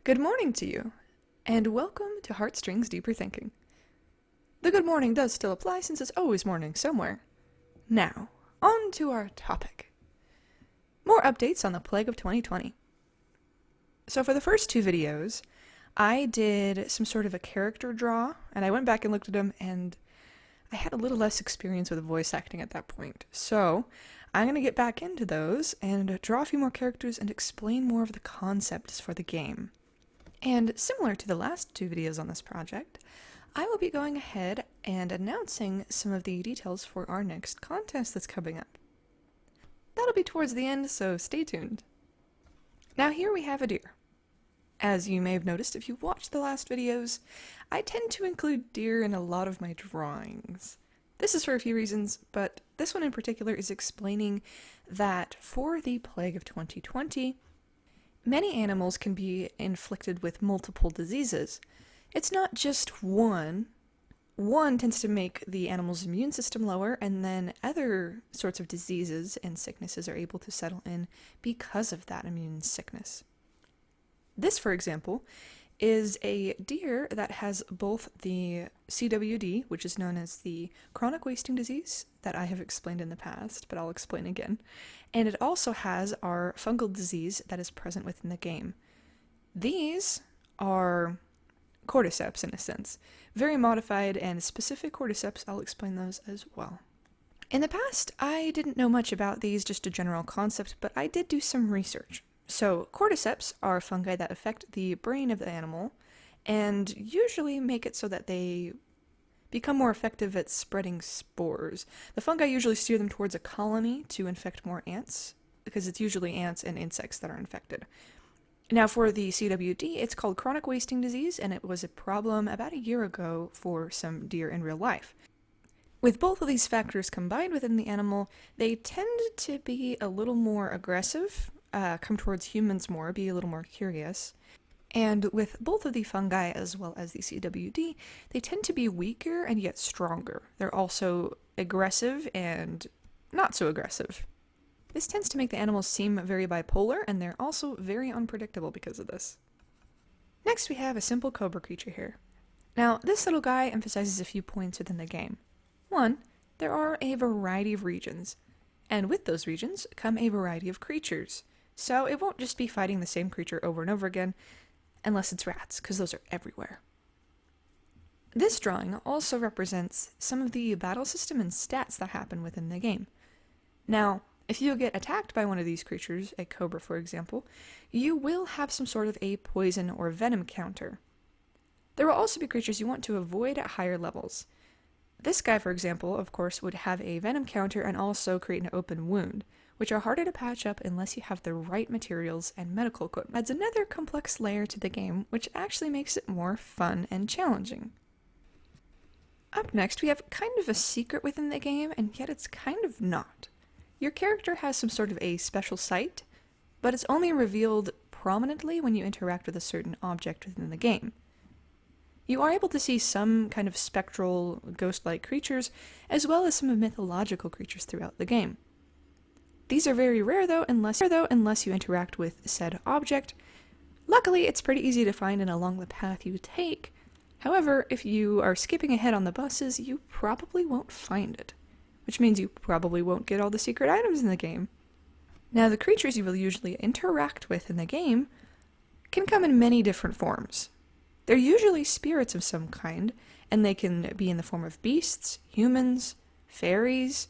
Good morning to you, and welcome to Heartstrings Deeper Thinking. The good morning does still apply since it's always morning somewhere. Now, on to our topic. More updates on the plague of 2020. So for the first two videos, I did some sort of a character draw, and I went back and looked at them, and I had a little less experience with voice acting at that point. So I'm going to get back into those and draw a few more characters and explain more of the concepts for the game. And similar to the last two videos on this project, I will be going ahead and announcing some of the details for our next contest that's coming up. That'll be towards the end, so stay tuned. Now here we have a deer. As you may have noticed if you've watched the last videos, I tend to include deer in a lot of my drawings. This is for a few reasons, but this one in particular is explaining that for the plague of 2020, many animals can be inflicted with multiple diseases. It's not just one. One tends to make the animal's immune system lower, and then other sorts of diseases and sicknesses are able to settle in because of that immune sickness. This, for example, is a deer that has both the CWD, which is known as the chronic wasting disease that I have explained in the past, but I'll explain again, and it also has our fungal disease that is present within the game. These are cordyceps in a sense. Very modified and specific cordyceps, I'll explain those as well. In the past, I didn't know much about these, just a general concept, but I did do some research. So, cordyceps are fungi that affect the brain of the animal and usually make it so that they become more effective at spreading spores. The fungi usually steer them towards a colony to infect more ants, because it's usually ants and insects that are infected. Now, for the CWD, it's called chronic wasting disease, and it was a problem about a year ago for some deer in real life. With both of these factors combined within the animal, they tend to be a little more aggressive, come towards humans more, be a little more curious. And with both of the fungi as well as the CWD, they tend to be weaker and yet stronger. They're also aggressive and not so aggressive. This tends to make the animals seem very bipolar, and they're also very unpredictable because of this. Next we have a simple cobra creature here. Now, this little guy emphasizes a few points within the game. One, there are a variety of regions, and with those regions come a variety of creatures. So it won't just be fighting the same creature over and over again, unless it's rats, because those are everywhere. This drawing also represents some of the battle system and stats that happen within the game. Now, if you get attacked by one of these creatures, a cobra for example, you will have some sort of a poison or venom counter. There will also be creatures you want to avoid at higher levels. This guy, for example, of course, would have a venom counter and also create an open wound, which are harder to patch up unless you have the right materials and medical equipment. Adds another complex layer to the game, which actually makes it more fun and challenging. Up next, we have kind of a secret within the game, and yet it's kind of not. Your character has some sort of a special sight, but it's only revealed prominently when you interact with a certain object within the game. You are able to see some kind of spectral, ghost-like creatures, as well as some mythological creatures throughout the game. These are very rare though, unless you interact with said object. Luckily, it's pretty easy to find and along the path you take. However, if you are skipping ahead on the buses, you probably won't find it, which means you probably won't get all the secret items in the game. Now, the creatures you will usually interact with in the game can come in many different forms. They're usually spirits of some kind, and they can be in the form of beasts, humans, fairies,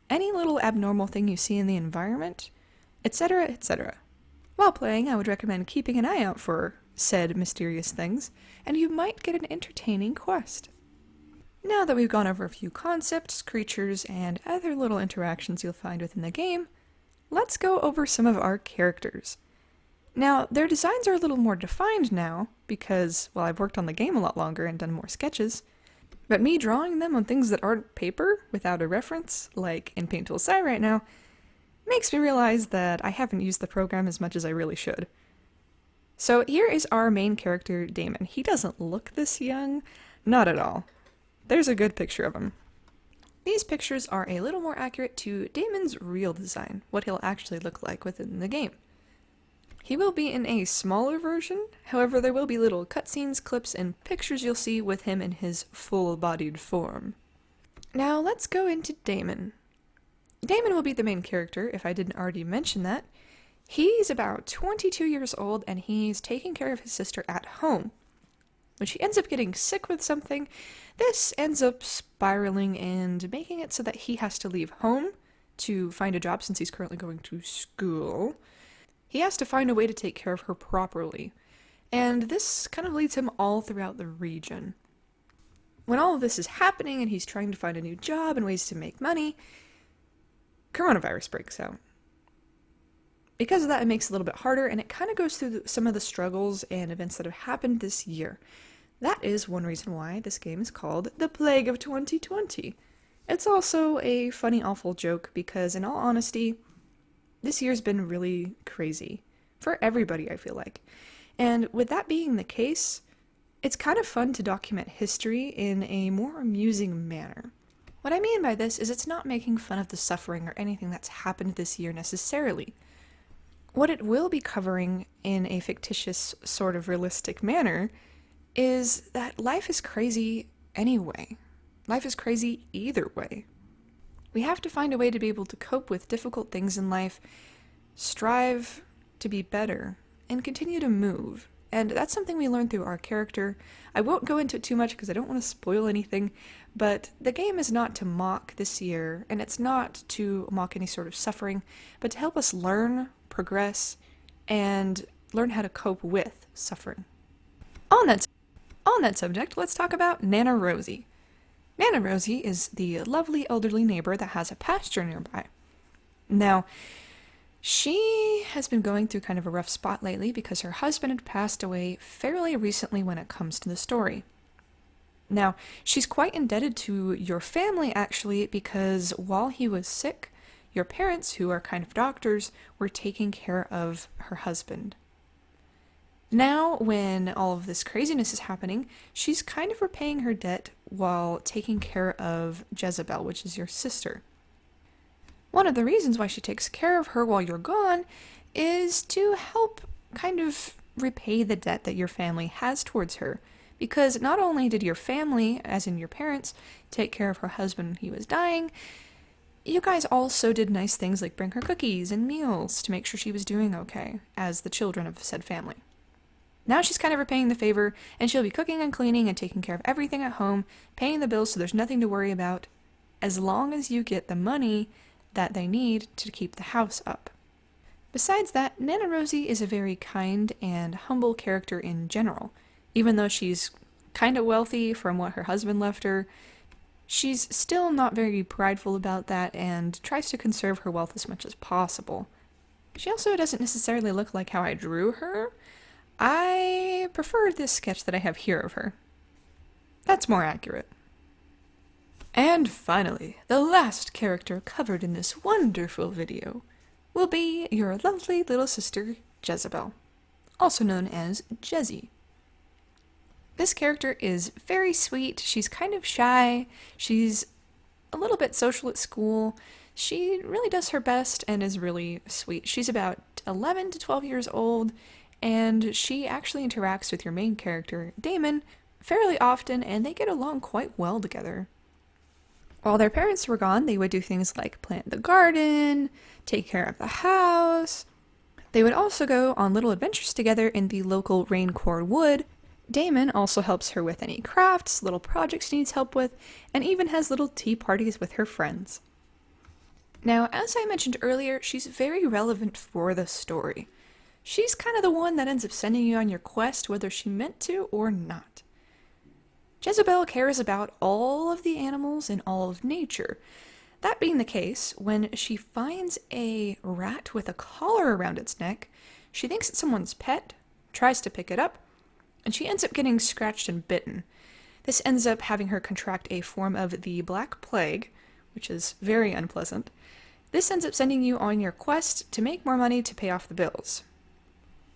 any little abnormal thing you see in the environment, etc., etc. While playing, I would recommend keeping an eye out for said mysterious things, and you might get an entertaining quest. Now that we've gone over a few concepts, creatures, and other little interactions you'll find within the game, let's go over some of our characters. Now, their designs are a little more defined now, because, well, I've worked on the game a lot longer and done more sketches, but me drawing them on things that aren't paper without a reference, like in Paint Tool Sci right now, makes me realize that I haven't used the program as much as I really should. So here is our main character, Damon. He doesn't look this young, not at all. There's a good picture of him. These pictures are a little more accurate to Damon's real design, what he'll actually look like within the game. He will be in a smaller version, however there will be little cutscenes, clips, and pictures you'll see with him in his full-bodied form. Now let's go into Damon. Damon will be the main character, if I didn't already mention that. He's about 22 years old, and he's taking care of his sister at home. When she ends up getting sick with something, this ends up spiraling and making it so that he has to leave home to find a job since he's currently going to school. He has to find a way to take care of her properly, and this kind of leads him all throughout the region. When all of this is happening and he's trying to find a new job and ways to make money, coronavirus breaks out. Because of that, it makes it a little bit harder, and it kind of goes through some of the struggles and events that have happened this year. That is one reason why this game is called The Plague of 2020. It's also a funny, awful joke because, in all honesty, this year's been really crazy. For everybody, I feel like. And with that being the case, it's kind of fun to document history in a more amusing manner. What I mean by this is it's not making fun of the suffering or anything that's happened this year necessarily. What it will be covering in a fictitious, sort of realistic manner is that life is crazy anyway. Life is crazy either way. We have to find a way to be able to cope with difficult things in life, strive to be better, and continue to move. And that's something we learn through our character. I won't go into it too much because I don't want to spoil anything, but the game is not to mock this year, and it's not to mock any sort of suffering, but to help us learn, progress, and learn how to cope with suffering. On that subject, let's talk about Nana Rosie. Nana Rosie is the lovely elderly neighbor that has a pasture nearby. Now, she has been going through kind of a rough spot lately because her husband had passed away fairly recently when it comes to the story. Now, she's quite indebted to your family, actually, because while he was sick, your parents, who are kind of doctors, were taking care of her husband. Now, when all of this craziness is happening, she's kind of repaying her debt while taking care of Jezzabelle, which is your sister. One of the reasons why she takes care of her while you're gone is to help kind of repay the debt that your family has towards her. Because not only did your family, as in your parents, take care of her husband when he was dying, you guys also did nice things like bring her cookies and meals to make sure she was doing okay, as the children of said family. Now she's kind of repaying the favor, and she'll be cooking and cleaning and taking care of everything at home, paying the bills so there's nothing to worry about, as long as you get the money that they need to keep the house up. Besides that, Nana Rosie is a very kind and humble character in general. Even though she's kind of wealthy from what her husband left her, she's still not very prideful about that and tries to conserve her wealth as much as possible. She also doesn't necessarily look like how I drew her. I prefer this sketch that I have here of her. That's more accurate. And finally, the last character covered in this wonderful video will be your lovely little sister, Jezzabelle, also known as Jezzy. This character is very sweet. She's kind of shy. She's a little bit social at school. She really does her best and is really sweet. She's about 11 to 12 years old, and she actually interacts with your main character, Damon, fairly often, and they get along quite well together. While their parents were gone, they would do things like plant the garden, take care of the house. They would also go on little adventures together in the local raincore wood. Damon also helps her with any crafts, little projects she needs help with, and even has little tea parties with her friends. Now, as I mentioned earlier, she's very relevant for the story. She's kind of the one that ends up sending you on your quest, whether she meant to or not. Jezzabelle cares about all of the animals in all of nature. That being the case, when she finds a rat with a collar around its neck, she thinks it's someone's pet, tries to pick it up, and she ends up getting scratched and bitten. This ends up having her contract a form of the Black Plague, which is very unpleasant. This ends up sending you on your quest to make more money to pay off the bills.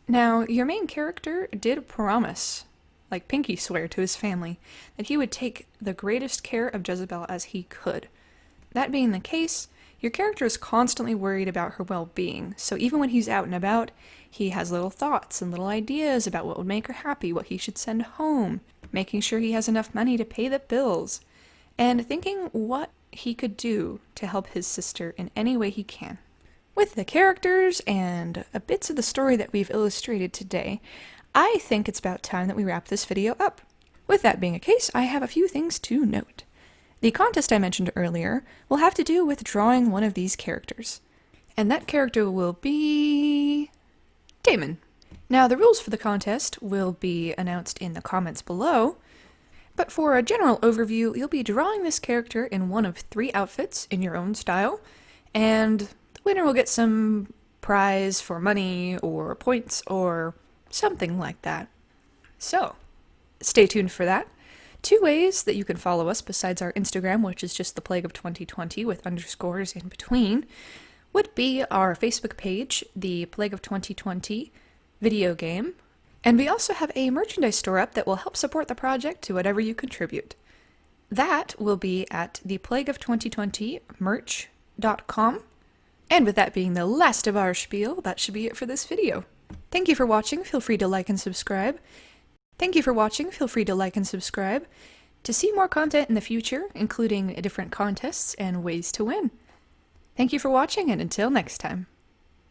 Now, your main character did promise, like pinky swear to his family, that he would take the greatest care of Jezzabelle as he could. That being the case, Your character is constantly worried about her well-being, so even when he's out and about, he has little thoughts and little ideas about what would make her happy, what he should send home, making sure he has enough money to pay the bills, and thinking what he could do to help his sister in any way he can. With the characters and bits of the story that we've illustrated today, I think it's about time that we wrap this video up. With that being the case, I have a few things to note. The contest I mentioned earlier will have to do with drawing one of these characters. And that character will be Damon. Now, the rules for the contest will be announced in the comments below, but for a general overview, you'll be drawing this character in one of 3 outfits in your own style, and the winner will get some prize for money or points or something like that. So, stay tuned for that. 2 ways that you can follow us besides our Instagram, which is just the Plague of 2020 with underscores in between, would be our Facebook page, the Plague of 2020 video game, and we also have a merchandise store up that will help support the project to whatever you contribute. That will be at theplagueof2020merch.com. And with that being the last of our spiel, that should be it for this video. Thank you for watching. Feel free to like and subscribe. To see more content in the future, including different contests and ways to win. Thank you for watching, and until next time.